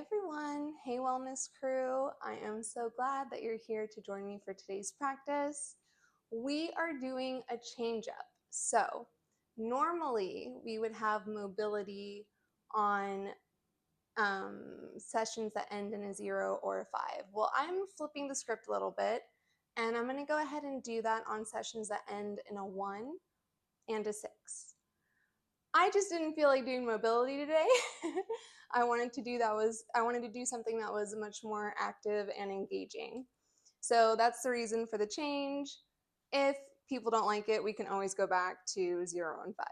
everyone. Hey wellness crew. I am so glad that you're here to join me for today's practice. We are doing a change up. So normally we would have mobility on sessions that end in a 0 or a 5. Well, I'm flipping the script a little bit and I'm going to go ahead and do that on sessions that end in a 1 and a 6. I just didn't feel like doing mobility today. I wanted to do something that was much more active and engaging. So that's the reason for the change. If people don't like it, we can always go back to 0 and 5.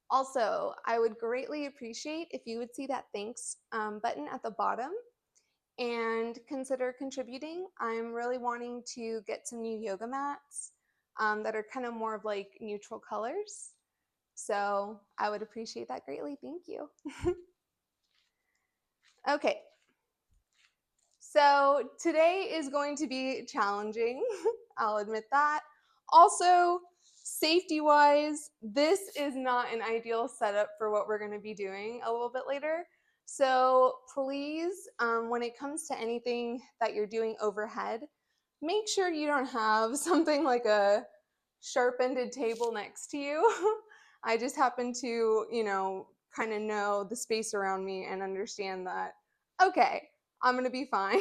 Also, I would greatly appreciate if you would see that thanks button at the bottom and consider contributing. I'm really wanting to get some new yoga mats that are kind of more of like neutral colors. So I would appreciate that greatly. Thank you. Okay. So today is going to be challenging. I'll admit that. Also, safety-wise, this is not an ideal setup for what we're going to be doing a little bit later. So please, when it comes to anything that you're doing overhead, make sure you don't have something like a sharp-ended table next to you. I just happen to, kind of know the space around me and understand that, okay, I'm going to be fine.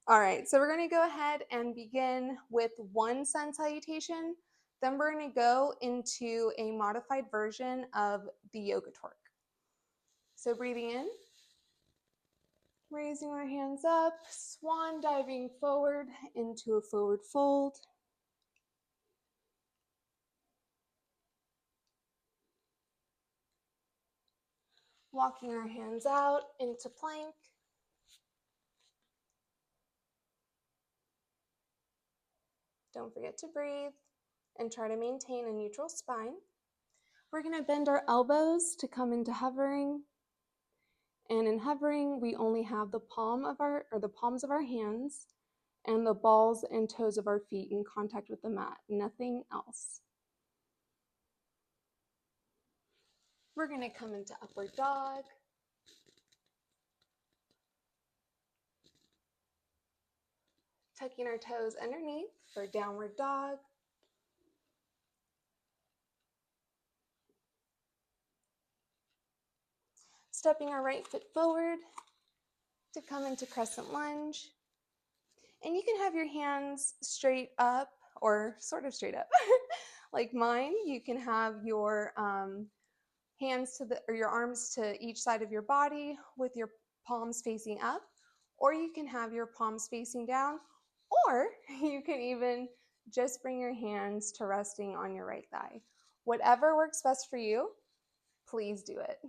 All right, so we're going to go ahead and begin with one sun salutation. Then we're going to go into a modified version of the yoga torque. So breathing in, raising our hands up, swan diving forward into a forward fold. Walking our hands out into plank. Don't forget to breathe and try to maintain a neutral spine. We're going to bend our elbows to come into hovering. And in hovering, we only have the palms of our hands and the balls and toes of our feet in contact with the mat, nothing else. We're going to come into upward dog. Tucking our toes underneath for downward dog. Stepping our right foot forward to come into crescent lunge. And you can have your hands straight up or sort of straight up like mine. You can have your your arms to each side of your body with your palms facing up, or you can have your palms facing down, or you can even just bring your hands to resting on your right thigh. Whatever works best for you, please do it.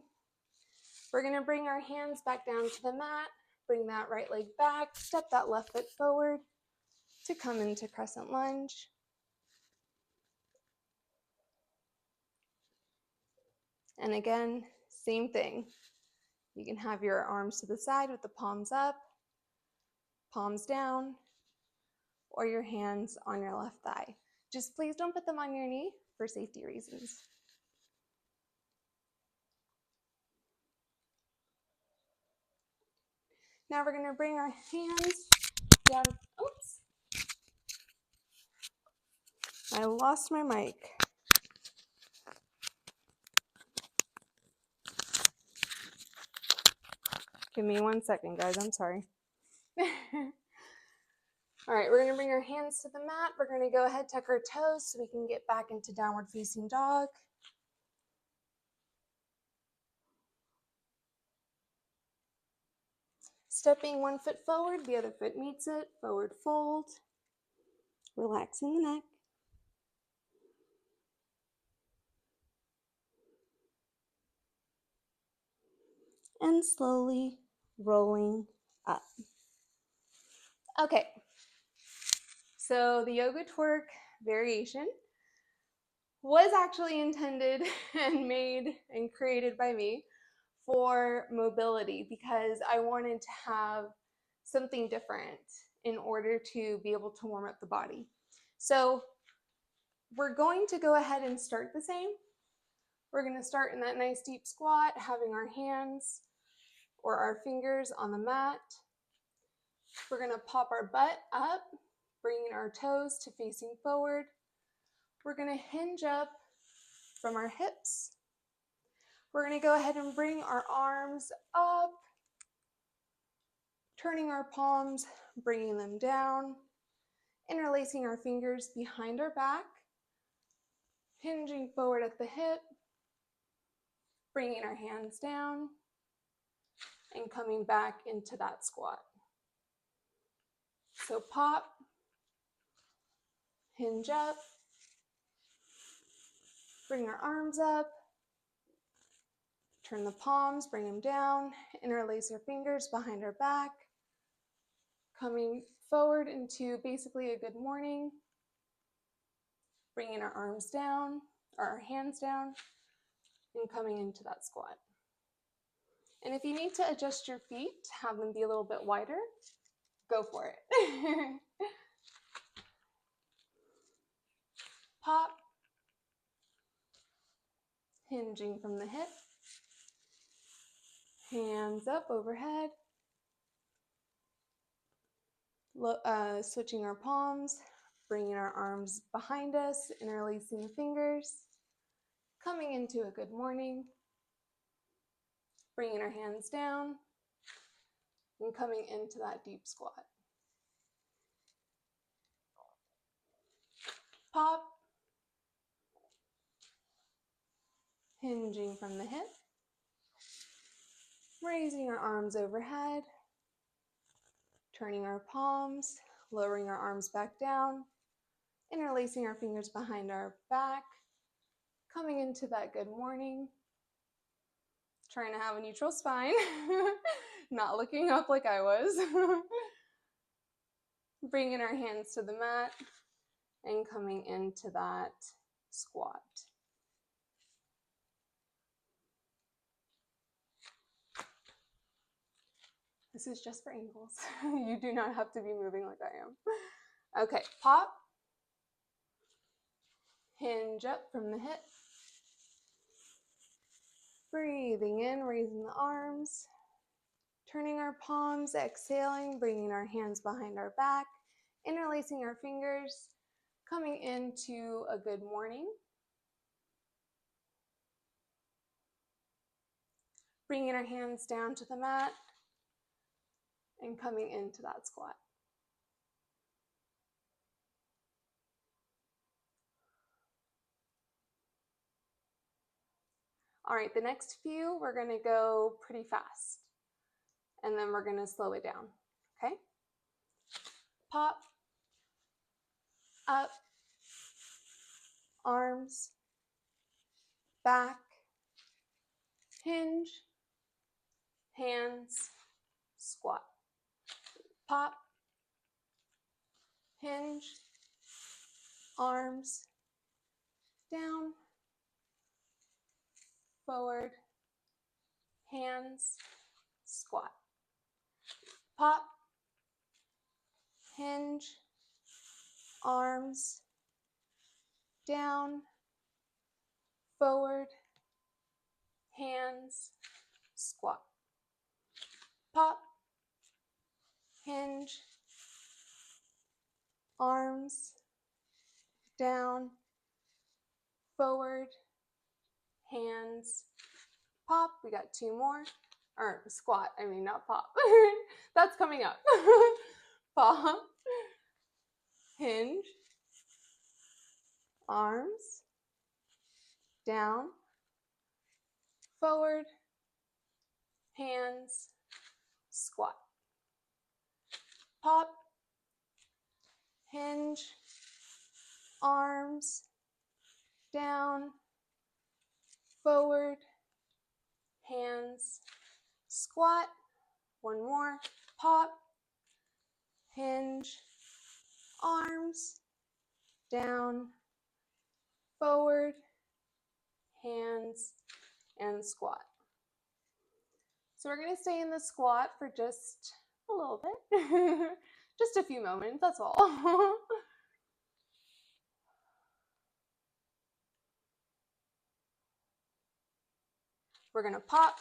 We're going to bring our hands back down to the mat, bring that right leg back, step that left foot forward to come into crescent lunge. And again, same thing. You can have your arms to the side with the palms up, palms down, or your hands on your left thigh. Just please don't put them on your knee for safety reasons. Now we're going to bring our hands down. Oops. I lost my mic. Give me 1 second, guys. I'm sorry. All right, we're going to bring our hands to the mat. We're going to go ahead, tuck our toes so we can get back into downward facing dog. Stepping 1 foot forward, the other foot meets it, forward fold. Relaxing the neck. And slowly rolling up. Okay, so the yoga twerk variation was actually intended and made and created by me for mobility because I wanted to have something different in order to be able to warm up the body. So we're going to go ahead and start the same, We're going to start in that nice deep squat, having our hands or our fingers on the mat. We're going to pop our butt up, bringing our toes to facing forward. We're going to hinge up from our hips. We're going to go ahead and bring our arms up, turning our palms, bringing them down, interlacing our fingers behind our back, hinging forward at the hip, bringing our hands down, and coming back into that squat. So pop, hinge up, bring our arms up, turn the palms, bring them down, interlace our fingers behind our back, coming forward into basically a good morning, bringing our arms down, or our hands down, and coming into that squat. And if you need to adjust your feet, have them be a little bit wider, go for it. Pop, hinging from the hip, hands up overhead, switching our palms, bringing our arms behind us, interlacing the fingers, coming into a good morning, bringing our hands down, and coming into that deep squat. Pop, hinging from the hip, raising our arms overhead, turning our palms, lowering our arms back down, interlacing our fingers behind our back, coming into that good morning, trying to have a neutral spine, not looking up like I was. Bringing our hands to the mat and coming into that squat. This is just for ankles. You do not have to be moving like I am. Okay, pop, hinge up from the hip, breathing in, raising the arms, turning our palms, exhaling, bringing our hands behind our back, interlacing our fingers, coming into a good morning. Bringing our hands down to the mat and coming into that squat. All right, the next few, we're gonna go pretty fast and then we're gonna slow it down, okay? Pop, up, arms, back, hinge, hands, squat. Pop, hinge, arms, down, forward, hands, squat. Pop, hinge, arms, down, forward, hands, squat. Pop, hinge, arms, down, forward, hands, pop. We got two more. Or squat, I mean not pop. That's coming up. Pop, hinge, arms, down, forward, hands, squat. Pop, hinge, arms, down, forward, hands, squat. One more. Pop, hinge, arms, down, forward, hands, and squat. So we're going to stay in the squat for just a little bit, just a few moments, that's all. We're going to pop,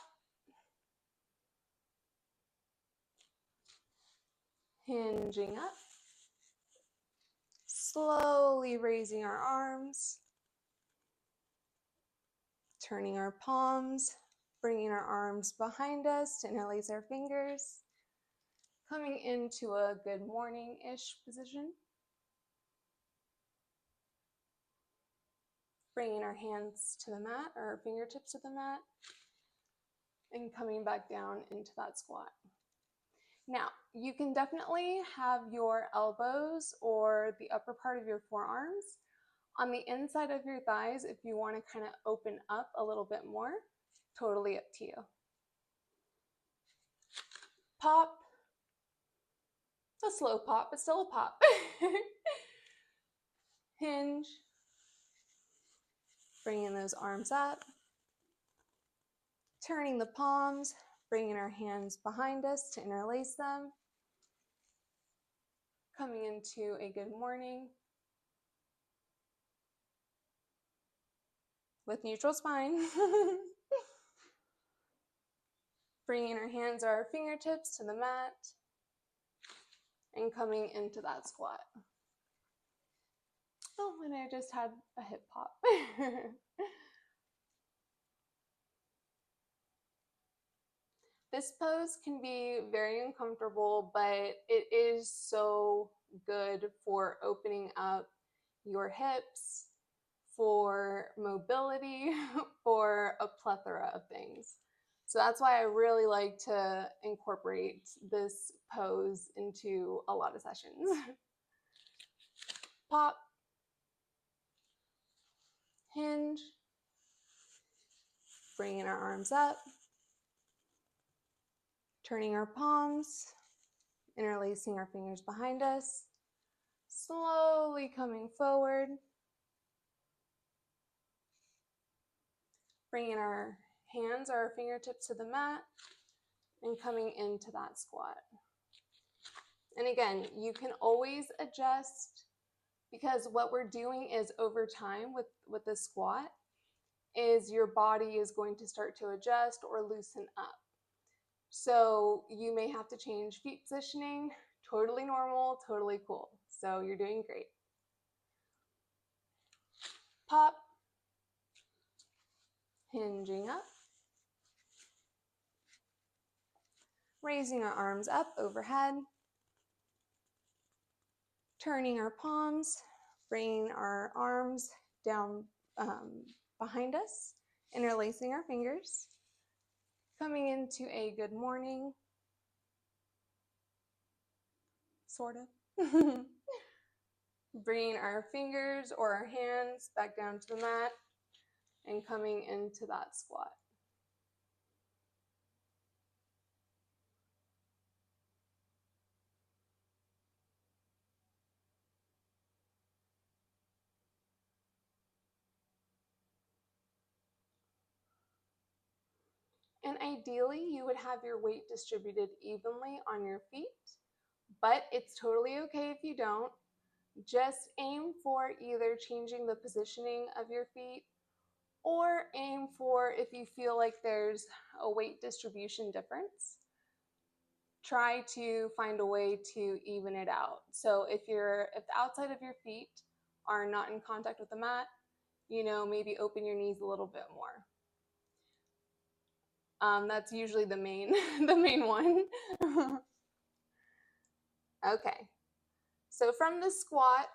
hinging up, slowly raising our arms, turning our palms, bringing our arms behind us to interlace our fingers, coming into a good morning-ish position. Bringing our hands to the mat, or our fingertips to the mat, and coming back down into that squat. Now, you can definitely have your elbows or the upper part of your forearms on the inside of your thighs if you want to kind of open up a little bit more. Totally up to you. Pop. A slow pop, but still a pop. Hinge. Bringing those arms up. Turning the palms, bringing our hands behind us to interlace them. Coming into a good morning with neutral spine. Bringing our hands or our fingertips to the mat and coming into that squat. Oh, and I just had a hip pop. This pose can be very uncomfortable, but it is so good for opening up your hips, for mobility, for a plethora of things. So that's why I really like to incorporate this pose into a lot of sessions. Pop, hinge, bringing our arms up, turning our palms, interlacing our fingers behind us, slowly coming forward, bringing our hands or our fingertips to the mat, and coming into that squat. And again, you can always adjust, because what we're doing is over time with the squat is your body is going to start to adjust or loosen up. So you may have to change feet positioning. Totally normal, totally cool. So you're doing great. Pop, hinging up, raising our arms up overhead, turning our palms, bringing our arms down behind us, interlacing our fingers, coming into a good morning, sort of. Bringing our fingers or our hands back down to the mat and coming into that squat. And ideally, you would have your weight distributed evenly on your feet, but it's totally okay if you don't. Just aim for either changing the positioning of your feet, or aim for, if you feel like there's a weight distribution difference, try to find a way to even it out. So if the outside of your feet are not in contact with the mat, maybe open your knees a little bit more. That's usually the main one. Okay, so from the squat,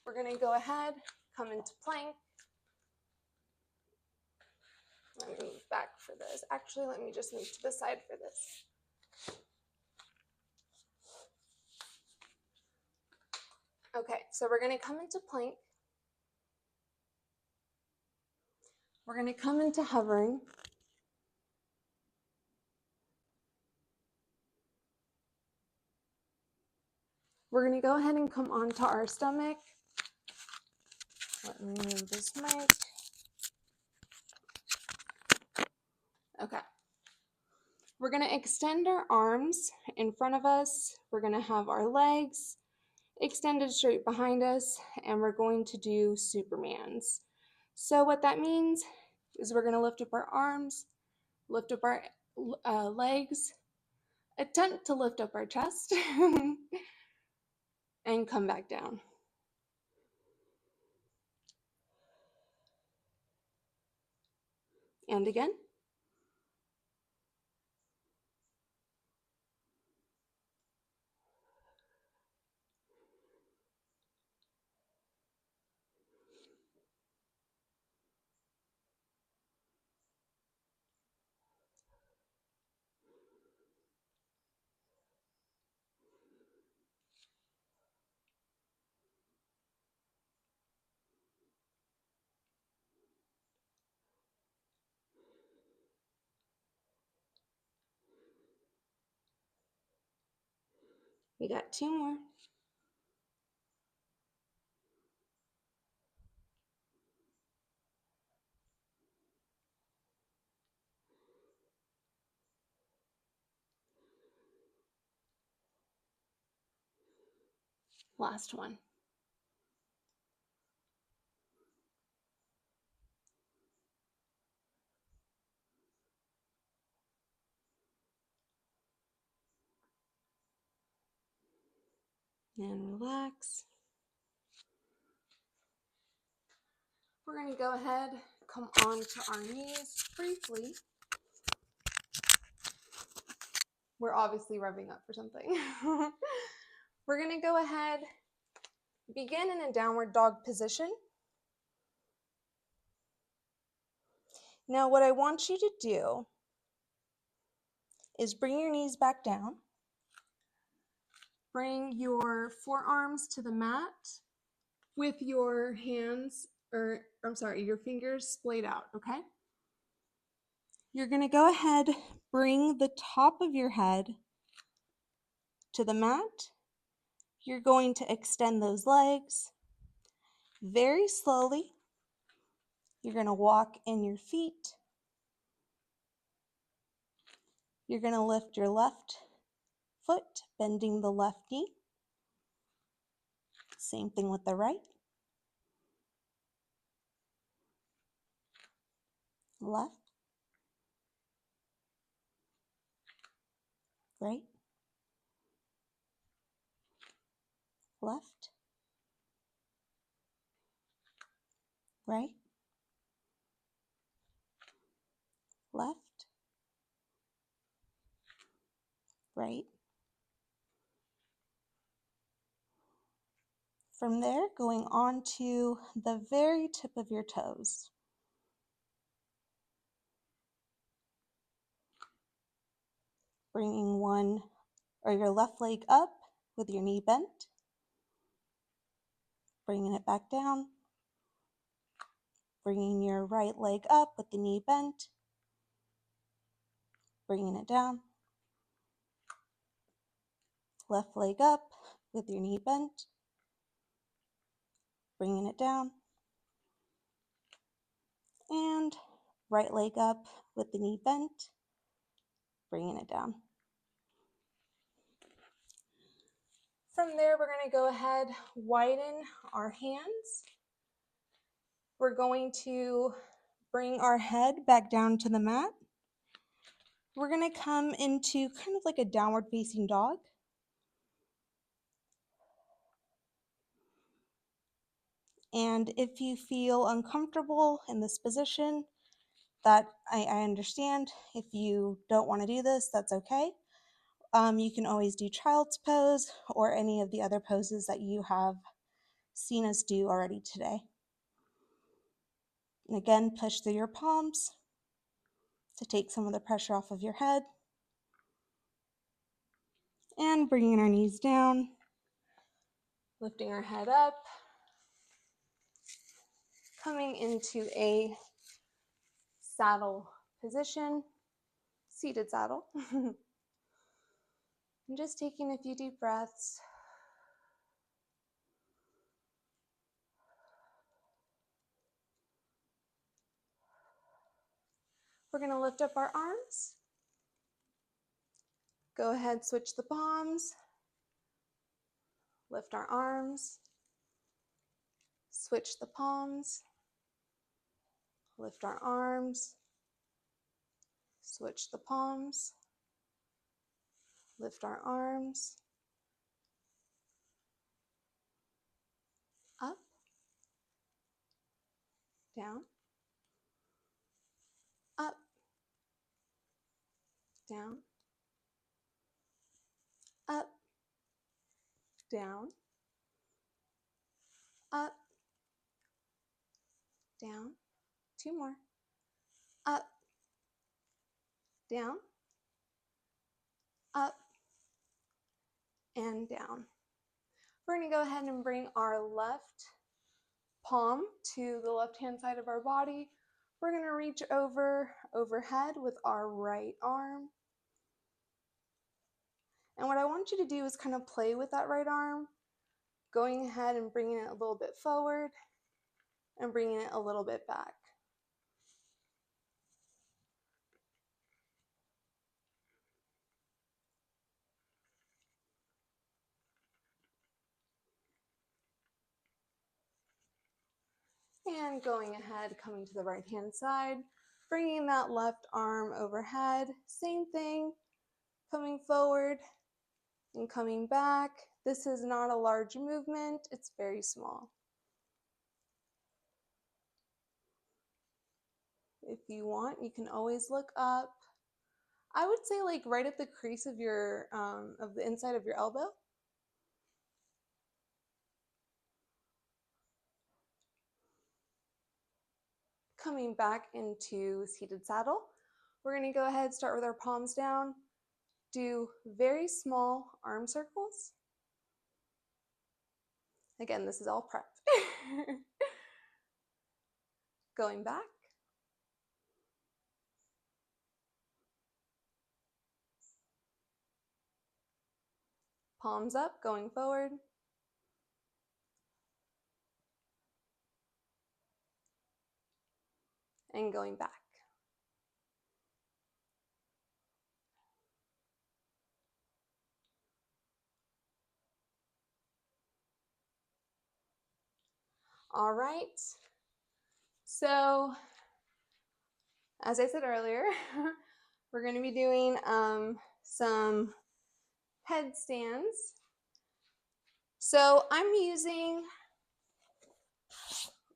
we're going to go ahead, come into plank. Let me move back for this. Actually, let me just move to the side for this. Okay, so we're going to come into plank. We're going to come into hovering. We're going to go ahead and come onto our stomach. Let me move this mic. Okay. We're going to extend our arms in front of us. We're going to have our legs extended straight behind us, and we're going to do Supermans. So what that means is we're going to lift up our arms, lift up our legs, attempt to lift up our chest, and come back down. And again. We got 2 more. Last one. And relax. We're going to go ahead, come onto our knees briefly. We're obviously revving up for something. We're going to go ahead, begin in a downward dog position. Now what I want you to do is bring your knees back down. Bring your forearms to the mat with your hands, your fingers splayed out, okay? You're going to go ahead, bring the top of your head to the mat. You're going to extend those legs very slowly. You're going to walk in your feet. You're going to lift your left foot, bending the left knee. Same thing with the right. Left, right, left, right, left, right. From there, going on to the very tip of your toes. Bringing your left leg up with your knee bent. Bringing it back down. Bringing your right leg up with the knee bent. Bringing it down. Left leg up with your knee bent. Bringing it down. And right leg up with the knee bent. Bringing it down. From there, we're going to go ahead, widen our hands. We're going to bring our head back down to the mat. We're going to come into kind of like a downward facing dog. And if you feel uncomfortable in this position, that I understand. If you don't want to do this, that's okay. You can always do child's pose or any of the other poses that you have seen us do already today. And again, push through your palms to take some of the pressure off of your head. And bringing our knees down, lifting our head up, coming into a saddle position, seated saddle. And just taking a few deep breaths. We're going to lift up our arms. Go ahead, switch the palms. Lift our arms. Switch the palms. Lift our arms. Switch the palms. Lift our arms. Up. Down. Up. Down. Up. Down. Up. Down. 2 more. Up. Down. Up. And down. We're going to go ahead and bring our left palm to the left-hand side of our body. We're going to reach overhead with our right arm. And what I want you to do is kind of play with that right arm, going ahead and bringing it a little bit forward and bringing it a little bit back. And going ahead, coming to the right-hand side, bringing that left arm overhead. Same thing, coming forward and coming back. This is not a large movement, it's very small. If you want, you can always look up. I would say like right at the crease of your of the inside of your elbow. Coming back into seated saddle. We're going to go ahead, start with our palms down, do very small arm circles. Again, this is all prep. Going back. Palms up, going forward. And going back. All right. So, as I said earlier, we're going to be doing some headstands. So I'm using,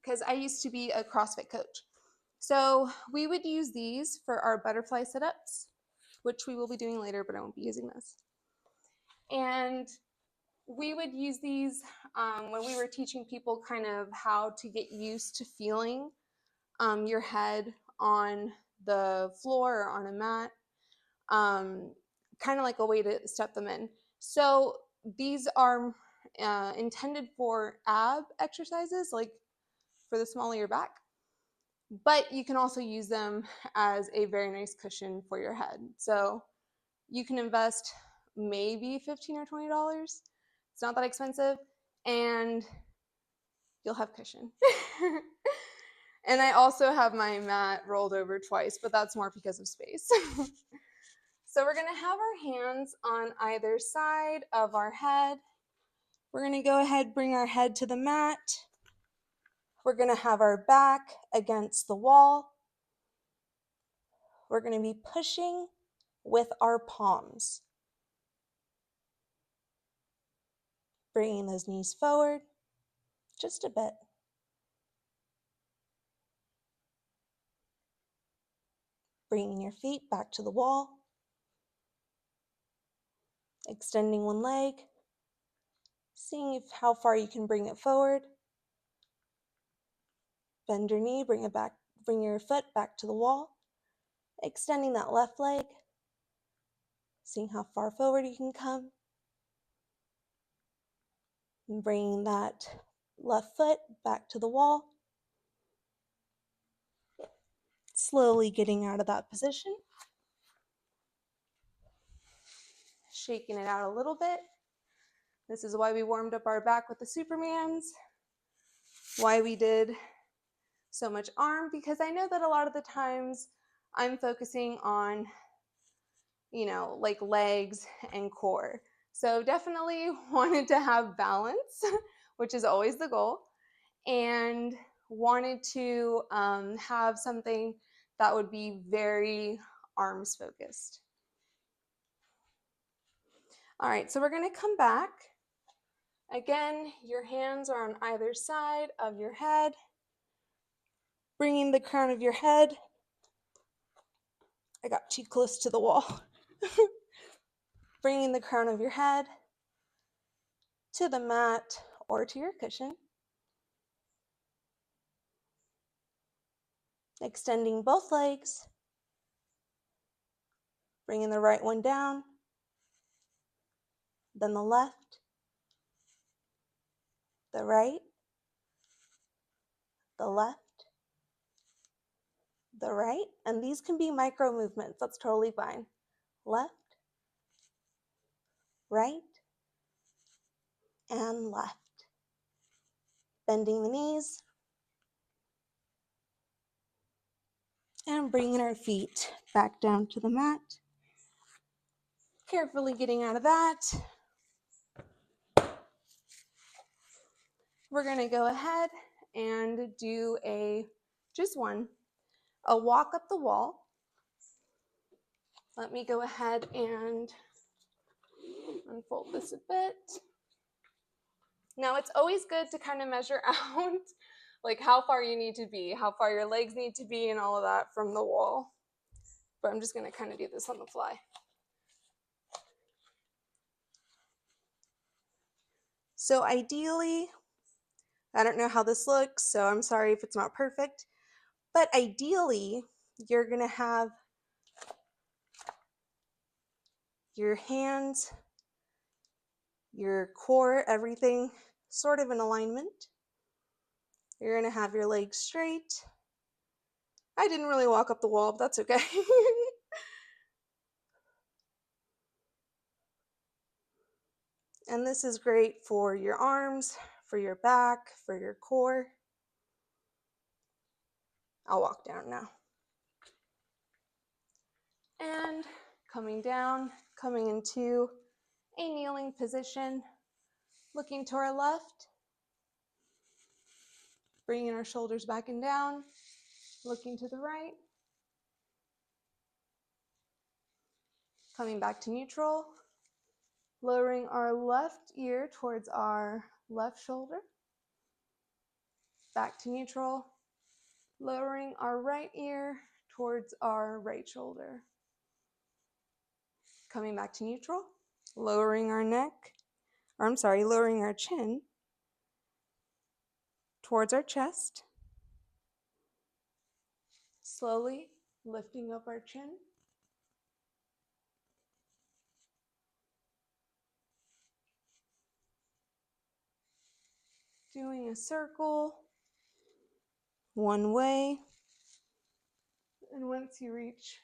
because I used to be a CrossFit coach. So we would use these for our butterfly sit-ups, which we will be doing later, but I won't be using this. And we would use these when we were teaching people kind of how to get used to feeling your head on the floor or on a mat, kind of like a way to step them in. So these are intended for ab exercises, like for the small of your back, but you can also use them as a very nice cushion for your head. So you can invest maybe $15 or $20. It's not that expensive, and you'll have cushion. And I also have my mat rolled over twice, but that's more because of space. So we're going to have our hands on either side of our head. We're going to go ahead, bring our head to the mat. We're going to have our back against the wall. We're going to be pushing with our palms. Bringing those knees forward just a bit. Bringing your feet back to the wall. Extending one leg. Seeing how far you can bring it forward. Bend your knee, bring it back, bring your foot back to the wall. Extending that left leg. Seeing how far forward you can come. And bringing that left foot back to the wall. Slowly getting out of that position. Shaking it out a little bit. This is why we warmed up our back with the Supermans. Why we did so much arm, because I know that a lot of the times I'm focusing on, like legs and core. So definitely wanted to have balance, which is always the goal, and wanted to have something that would be very arms focused. All right, so we're going to come back. Again, your hands are on either side of your head, bringing the crown of your head. I got too close to the wall. Bringing the crown of your head to the mat or to your cushion. Extending both legs. Bringing the right one down, then the left, the right, the left, the right, and these can be micro movements. That's totally fine. Left, right, and left. Bending the knees and bringing our feet back down to the mat. Carefully getting out of that. We're going to go ahead and do a walk up the wall. Let me go ahead and unfold this a bit. Now, it's always good to kind of measure out like how far you need to be, how far your legs need to be and all of that from the wall. But I'm just going to kind of do this on the fly. So ideally, I don't know how this looks, so I'm sorry if it's not perfect, but ideally, you're going to have your hands, your core, everything sort of in alignment. You're going to have your legs straight. I didn't really walk up the wall, but that's okay. And this is great for your arms, for your back, for your core. I'll walk down now. And coming down, coming into a kneeling position, looking to our left, bringing our shoulders back and down, looking to the right, coming back to neutral, lowering our left ear towards our left shoulder, back to neutral, lowering our right ear towards our right shoulder, coming back to neutral, lowering our lowering our chin towards our chest, slowly lifting up our chin, doing a circle one way, and once you reach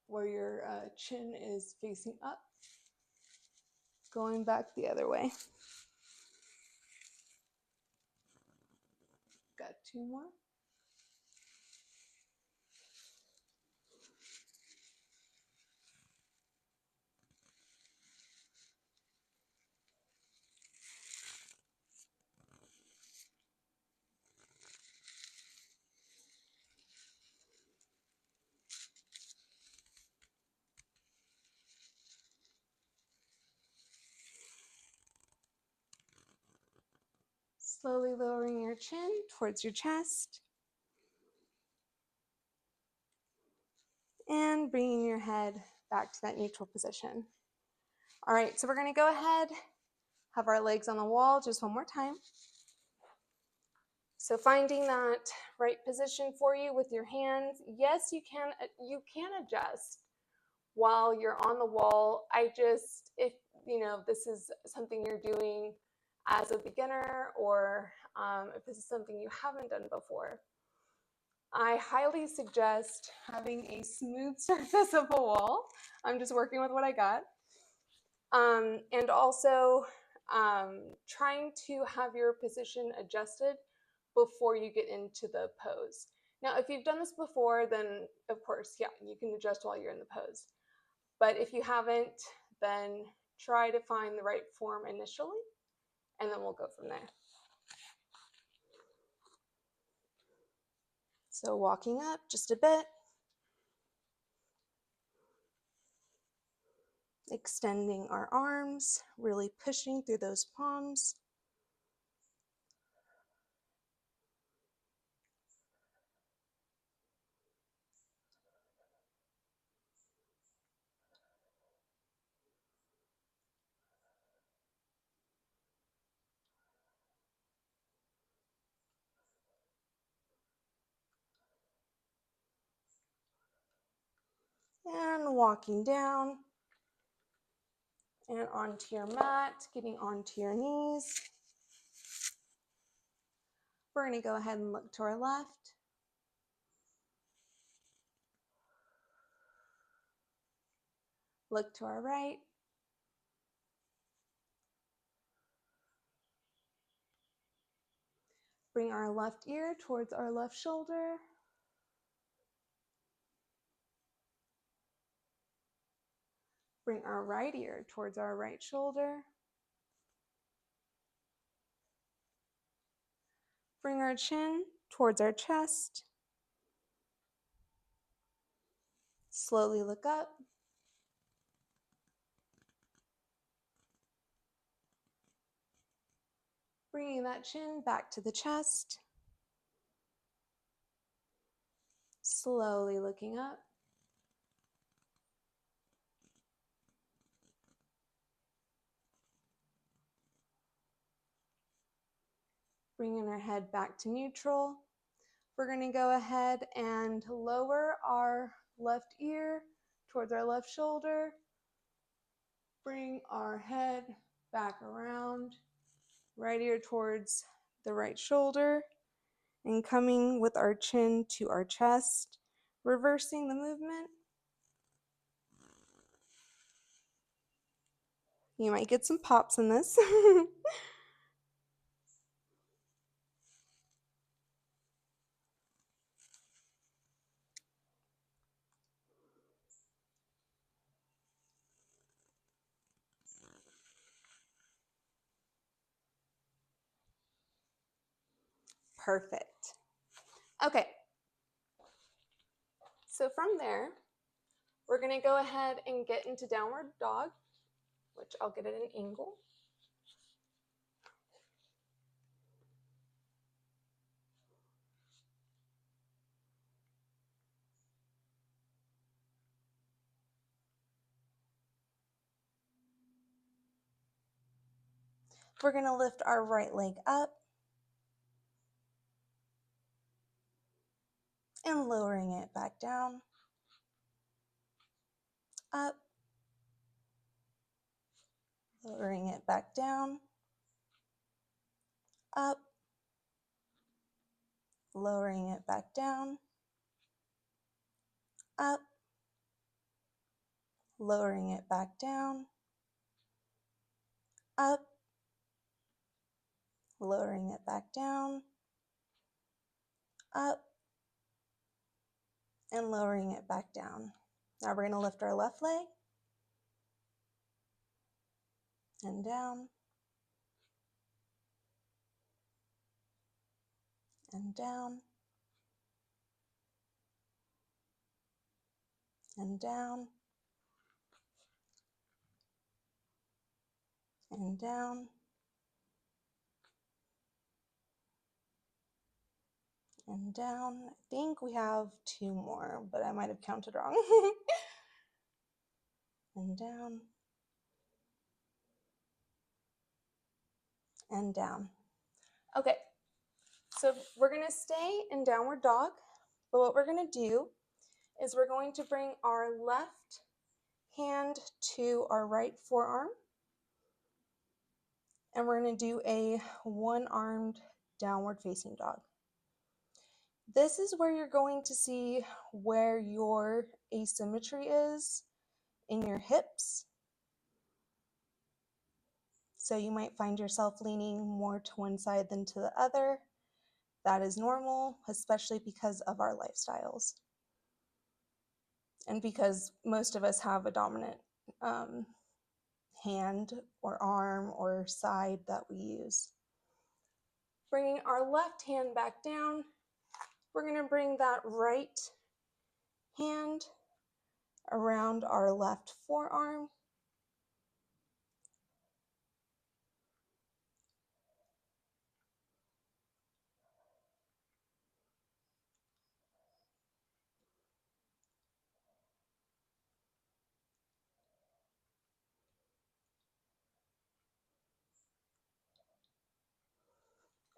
where your chin is facing up, going back the other way. Got two more. Slowly lowering your chin towards your chest and bringing your head back to that neutral position. All right, so we're going to go ahead, have our legs on the wall just one more time. So finding that right position for you with your hands. Yes, you can adjust while you're on the wall. If this is something you're doing as a beginner, or if this is something you haven't done before, I highly suggest having a smooth surface of a wall. I'm just working with what I got. And also trying to have your position adjusted before you get into the pose. Now, if you've done this before, then of course, yeah, you can adjust while you're in the pose. But if you haven't, then try to find the right form initially, and then we'll go from there. So walking up just a bit. Extending our arms, really pushing through those palms. And walking down and onto your mat, getting onto your knees. We're going to go ahead and look to our left. Look to our right. Bring our left ear towards our left shoulder. Bring our right ear towards our right shoulder. Bring our chin towards our chest. Slowly look up. Bringing that chin back to the chest. Slowly looking up. Bringing our head back to neutral. We're going to go ahead and lower our left ear towards our left shoulder. Bring our head back around. Right ear towards the right shoulder. And coming with our chin to our chest. Reversing the movement. You might get some pops in this. Perfect. Okay. So from there, we're going to go ahead and get into downward dog, which I'll get at an angle. We're going to lift our right leg up and lowering it back down, up, lowering it back down, up, lowering it back down, up, lowering it back down, up, lowering it back down, up, and lowering it back down. Now we're going to lift our left leg and down, and down, and down, and down, and down. I think we have 2 more, but I might have counted wrong. And down, and down. Okay, so we're going to stay in downward dog, but what we're going to do is we're going to bring our left hand to our right forearm, and we're going to do a one-armed downward facing dog. This is where you're going to see where your asymmetry is in your hips. So you might find yourself leaning more to one side than to the other. That is normal, especially because of our lifestyles. And because most of us have a dominant hand or arm or side that we use. Bringing our left hand back down, we're going to bring that right hand around our left forearm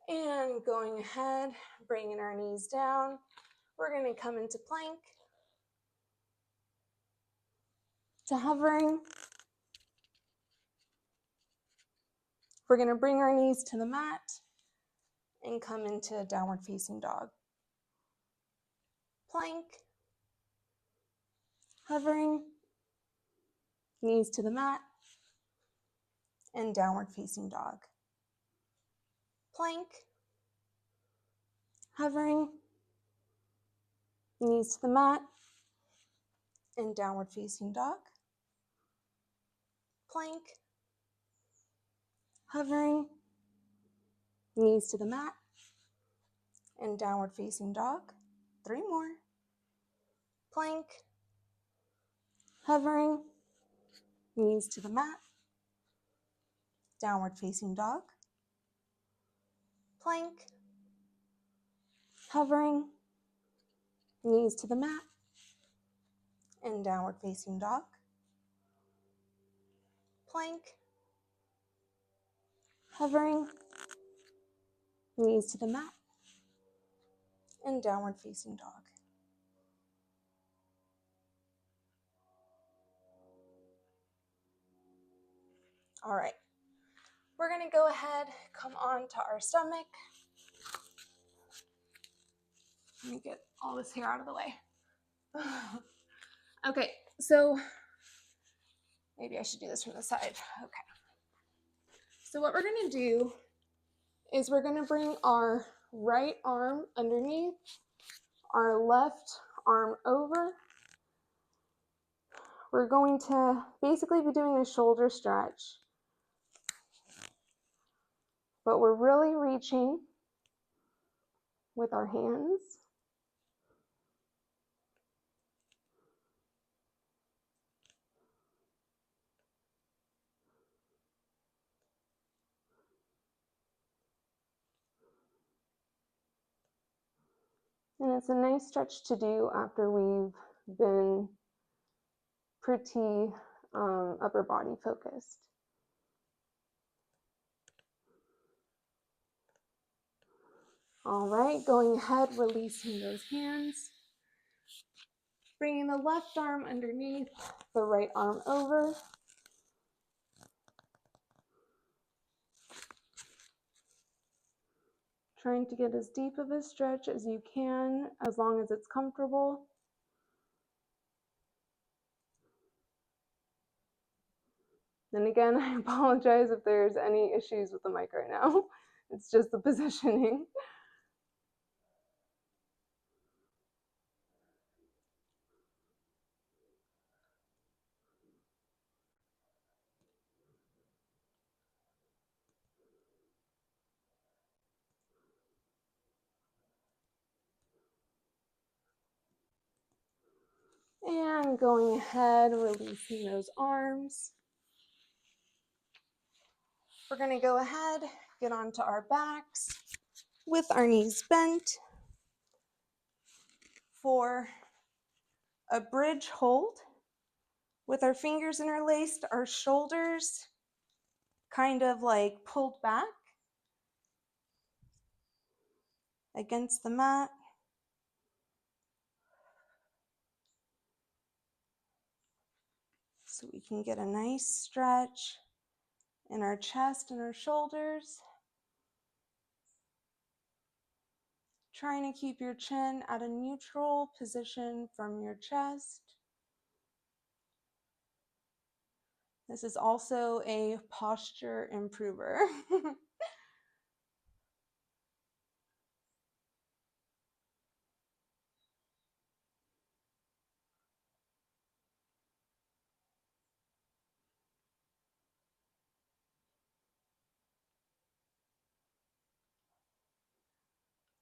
And going ahead, bringing our knees down, we're going to come into plank, to hovering. We're going to bring our knees to the mat and come into downward facing dog. Plank, hovering, knees to the mat, and downward facing dog. Plank, hovering, knees to the mat, and downward facing dog. Plank, hovering, knees to the mat, and downward facing dog. 3 more. Plank, hovering, knees to the mat, downward facing dog. Plank, hovering, knees to the mat, and downward facing dog. Plank, hovering, knees to the mat, and downward facing dog. All right, we're gonna go ahead, come on to our stomach. Let me get all this hair out of the way. Okay, so maybe I should do this from the side. Okay. So what we're gonna do is we're gonna bring our right arm underneath, our left arm over. We're going to basically be doing a shoulder stretch, but we're really reaching with our hands. And it's a nice stretch to do after we've been pretty upper body focused. All right, going ahead, releasing those hands. Bringing the left arm underneath, the right arm over. Trying to get as deep of a stretch as you can, as long as it's comfortable. And again, I apologize if there's any issues with the mic right now. It's just the positioning. And going ahead, releasing those arms. We're going to go ahead, get onto our backs with our knees bent for a bridge hold with our fingers interlaced, our shoulders kind of like pulled back against the mat. So we can get a nice stretch in our chest and our shoulders. Trying to keep your chin at a neutral position from your chest. This is also a posture improver.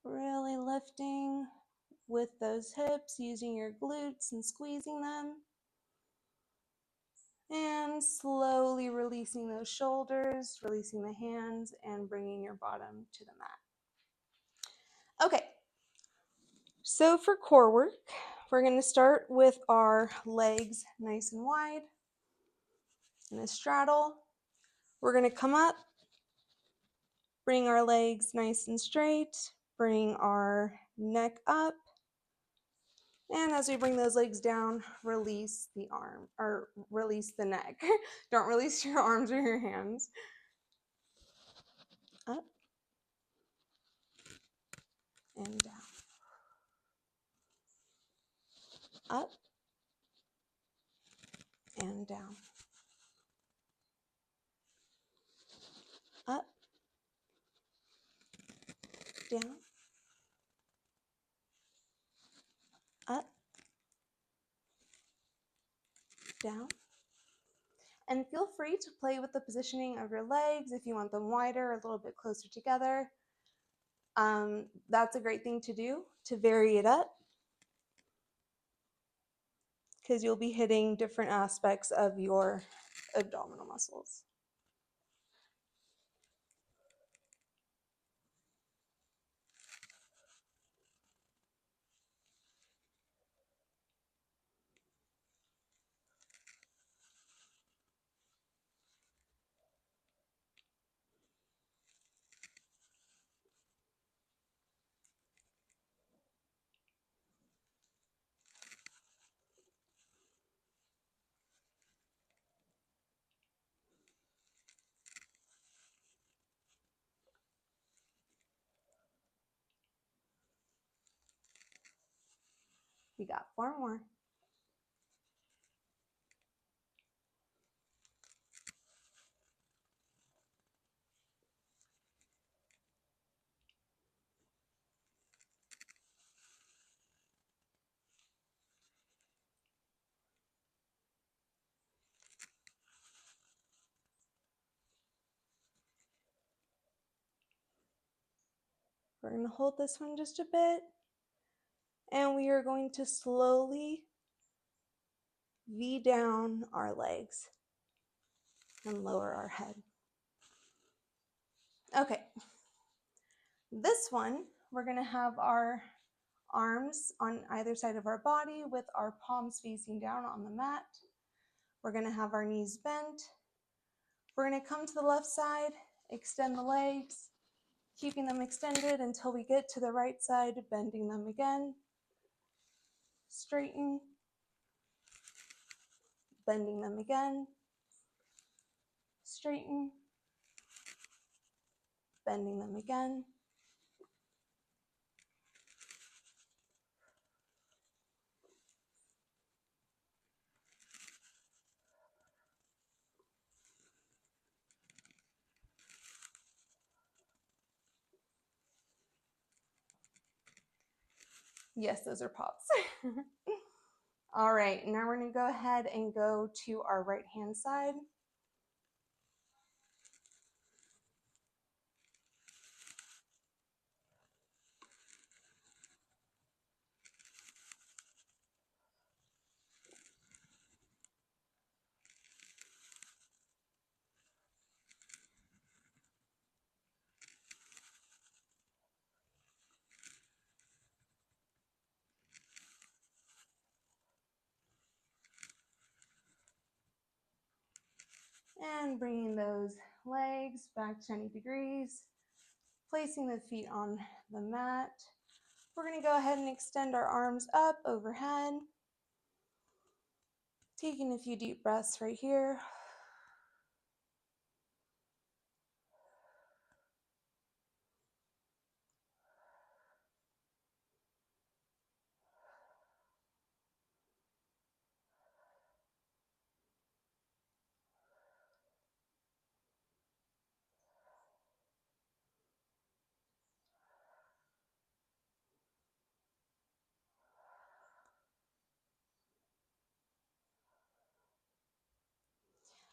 Really lifting with those hips, using your glutes and squeezing them. And slowly releasing those shoulders, releasing the hands, and bringing your bottom to the mat. Okay, so for core work, we're going to start with our legs nice and wide in a straddle. We're going to come up, Bring our legs nice and straight. Bring our neck up. And as we bring those legs down, release the arm, or release the neck. Don't release your arms or your hands. Up and down. Up and down. Up, down, up, down. And feel free to play with the positioning of your legs if you want them wider, a little bit closer together. That's a great thing to do to vary it up, because you'll be hitting different aspects of your abdominal muscles. We got 4 more. We're going to hold this one just a bit, and we are going to slowly V down our legs and lower our head. Okay, this one, we're going to have our arms on either side of our body with our palms facing down on the mat. We're going to have our knees bent. We're going to come to the left side, extend the legs, keeping them extended until we get to the right side, bending them again. Straighten, bending them again. Straighten, bending them again. Yes, those are pops. All right, now we're going to go ahead and go to our right hand side. And bringing those legs back to 90 degrees, placing the feet on the mat. We're going to go ahead and extend our arms up overhead. Taking a few deep breaths right here.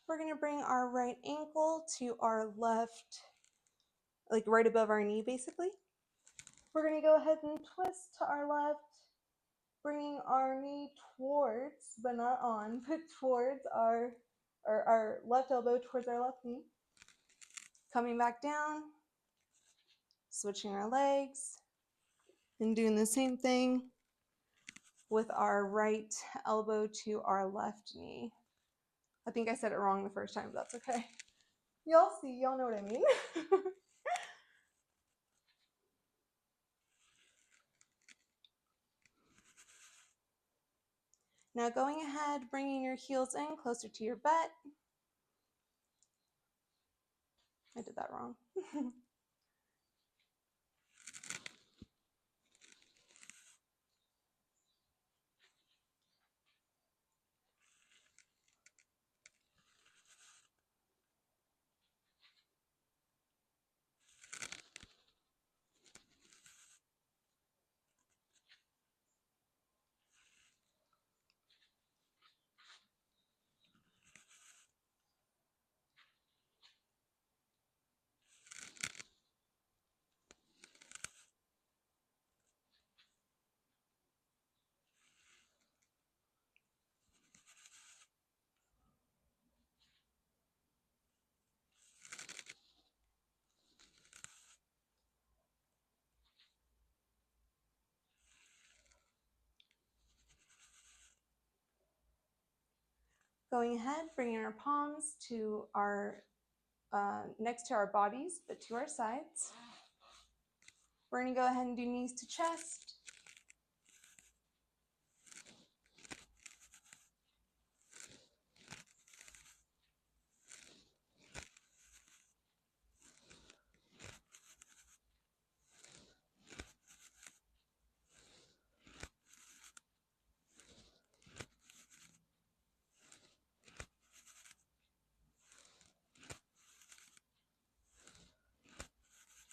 We're going to bring our right ankle to our left, like right above our knee basically. We're going to go ahead and twist to our left, bringing our knee towards, but not on, but towards our left elbow towards our left knee. Coming back down, switching our legs, and doing the same thing with our right elbow to our left knee. I think I said it wrong the first time, but that's okay. Y'all see, y'all know what I mean. Now going ahead, bringing your heels in closer to your butt. I did that wrong. Going ahead, bringing our palms to our next to our bodies, but to our sides. We're going to go ahead and do knees to chest.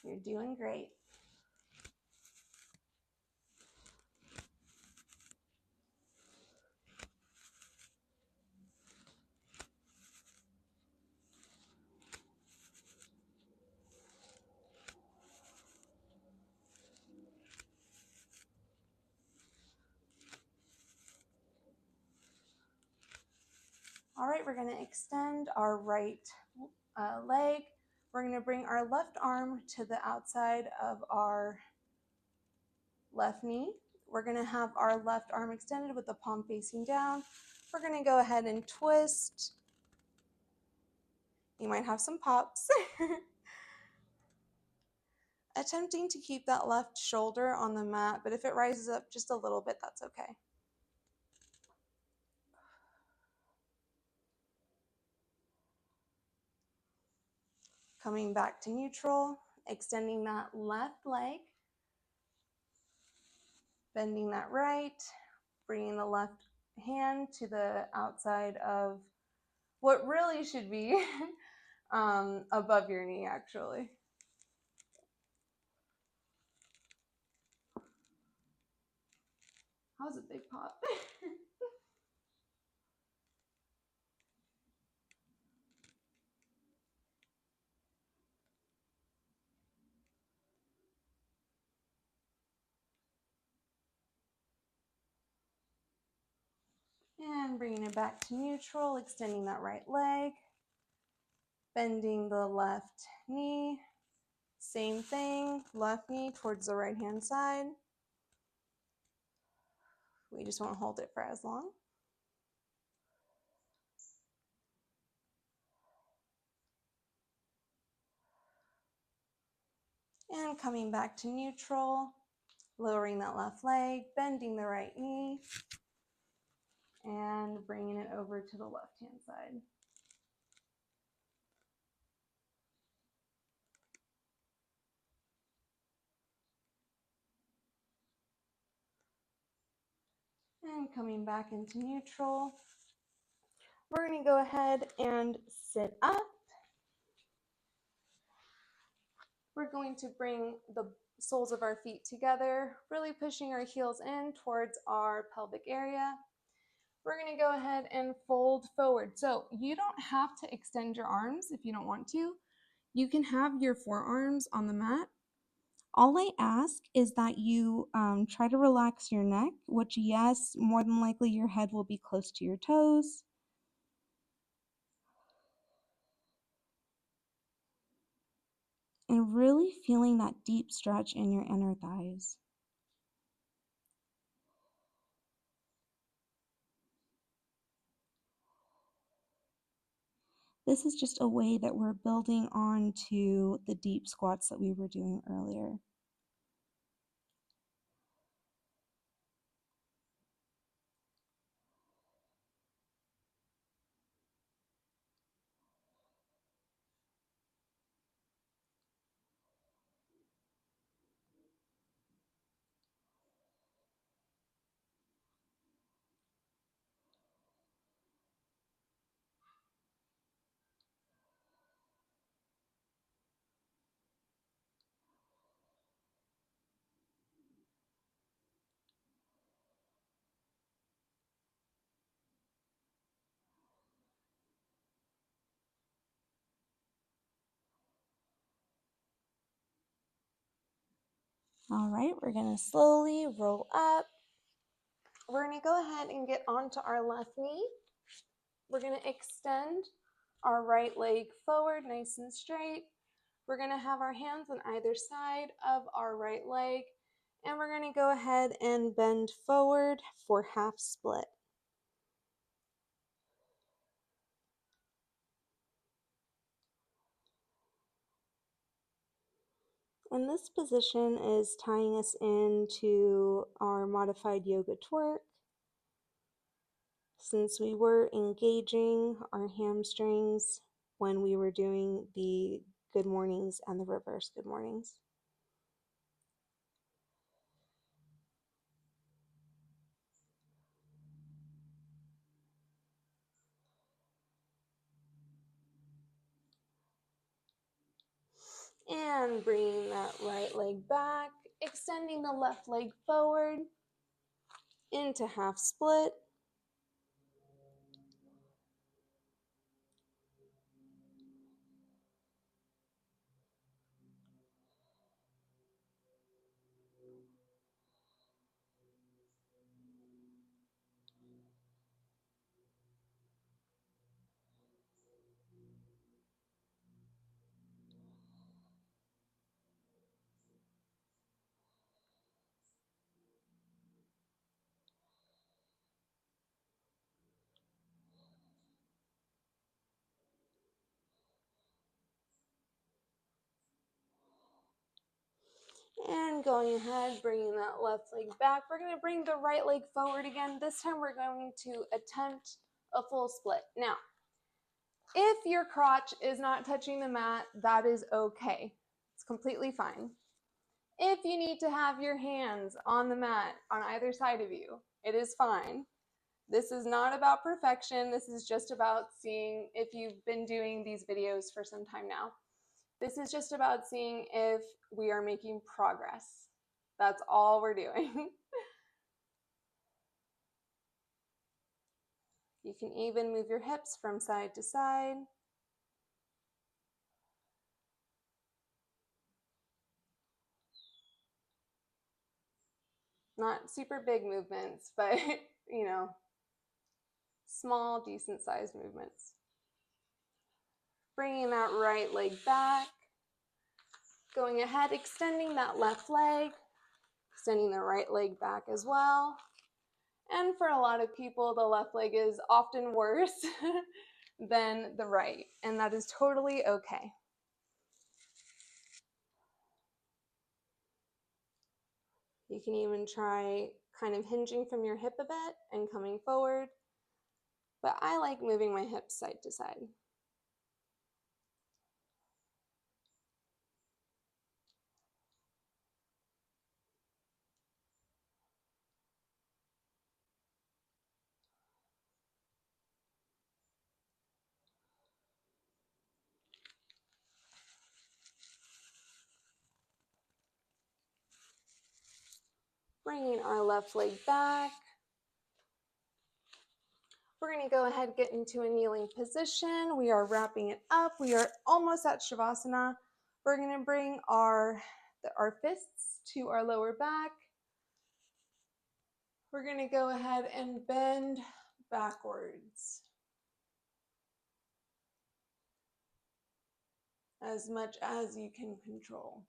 You're doing great. All right, we're going to extend our right leg. We're going to bring our left arm to the outside of our left knee. We're going to have our left arm extended with the palm facing down. We're going to go ahead and twist. You might have some pops. Attempting to keep that left shoulder on the mat, but if it rises up just a little bit, that's okay. Coming back to neutral, extending that left leg, bending that right, bringing the left hand to the outside of what really should be above your knee, actually. That was a big pop. And bringing it back to neutral, extending that right leg, bending the left knee. Same thing, left knee towards the right hand side. We just won't hold it for as long. And coming back to neutral, lowering that left leg, bending the right knee, and bringing it over to the left hand side. And coming back into neutral, we're going to go ahead and sit up. We're going to bring the soles of our feet together, really pushing our heels in towards our pelvic area. We're going to go ahead and fold forward. So you don't have to extend your arms if you don't want to. You can have your forearms on the mat. All I ask is that you try to relax your neck, which, yes, more than likely your head will be close to your toes. And really feeling that deep stretch in your inner thighs. This is just a way that we're building on to the deep squats that we were doing earlier. All right, we're gonna slowly roll up. We're gonna go ahead and get onto our left knee. We're gonna extend our right leg forward, nice and straight. We're gonna have our hands on either side of our right leg, and we're gonna go ahead and bend forward for half split. And this position is tying us into our modified yoga twerk. Since we were engaging our hamstrings when we were doing the good mornings and the reverse good mornings. And bringing that right leg back, extending the left leg forward into half split. And going ahead, bringing that left leg back. We're going to bring the right leg forward again. This time we're going to attempt a full split. Now, if your crotch is not touching the mat, that is okay. It's completely fine. If you need to have your hands on the mat on either side of you, it is fine. This is not about perfection. This is just about seeing if you've been doing these videos for some time now. This is just about seeing if we are making progress. That's all we're doing. You can even move your hips from side to side. Not super big movements, but you know, small, decent sized movements. Bringing that right leg back. Going ahead, extending that left leg, extending the right leg back as well. And for a lot of people, the left leg is often worse than the right, and that is totally okay. You can even try kind of hinging from your hip a bit and coming forward, but I like moving my hips side to side. Bringing our left leg back. We're going to go ahead and get into a kneeling position. We are wrapping it up. We are almost at Shavasana. We're going to bring our fists to our lower back. We're going to go ahead and bend backwards as much as you can control.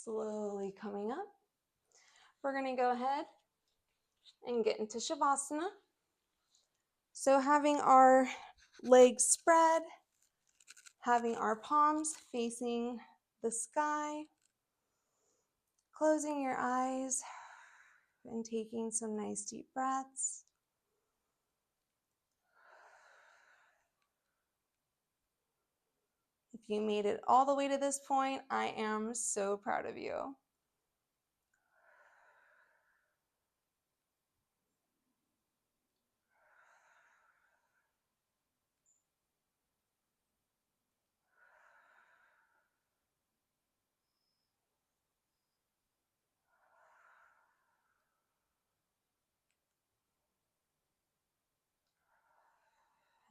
Slowly coming up. We're going to go ahead and get into Shavasana. So having our legs spread, having our palms facing the sky, closing your eyes and taking some nice deep breaths. If you made it all the way to this point, I am so proud of you.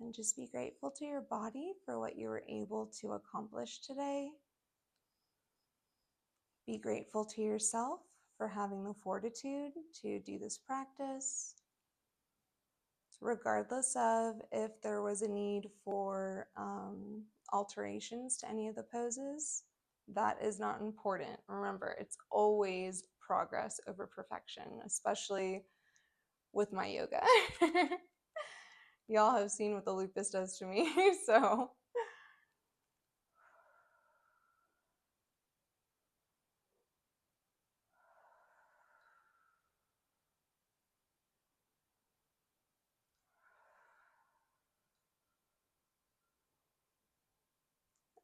And just be grateful to your body for what you were able to accomplish today. Be grateful to yourself for having the fortitude to do this practice, regardless of if there was a need for alterations to any of the poses. That is not important. Remember, it's always progress over perfection, especially with my yoga. Y'all have seen what the lupus does to me, so.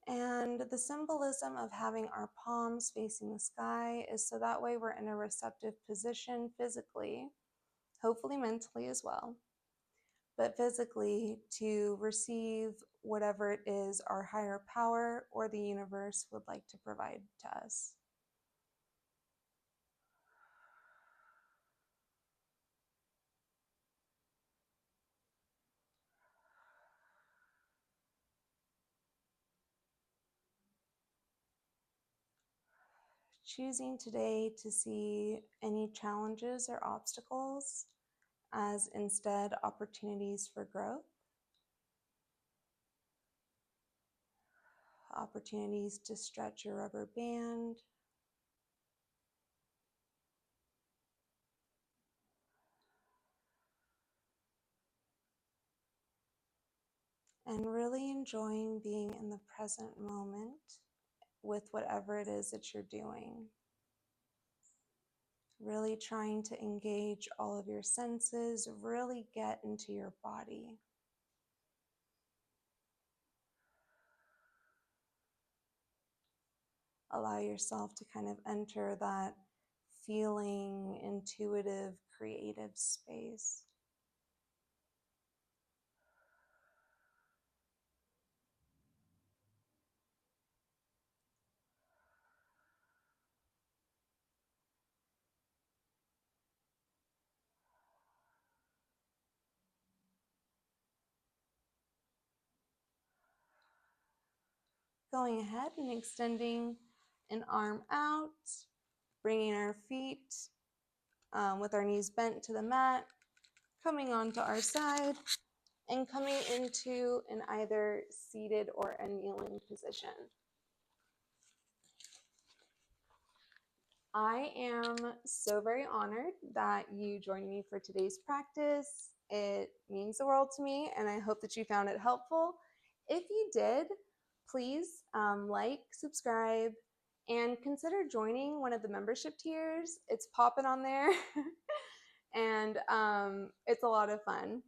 And the symbolism of having our palms facing the sky is so that way we're in a receptive position physically, hopefully mentally as well, but physically to receive whatever it is our higher power or the universe would like to provide to us. Choosing today to see any challenges or obstacles as instead opportunities for growth, opportunities to stretch your rubber band, and really enjoying being in the present moment with whatever it is that you're doing. Really trying to engage all of your senses, really get into your body. Allow yourself to kind of enter that feeling, intuitive, creative space. Going ahead and extending an arm out, bringing our feet with our knees bent to the mat, coming onto our side, and coming into an either seated or a kneeling position. I am so very honored that you joined me for today's practice. It means the world to me, and I hope that you found it helpful. If you did, please like, subscribe, and consider joining one of the membership tiers. It's popping on there, and it's a lot of fun.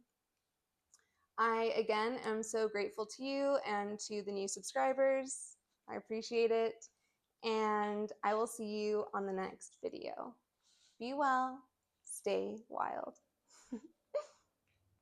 I, again, am so grateful to you and to the new subscribers. I appreciate it. And I will see you on the next video. Be well, stay wild.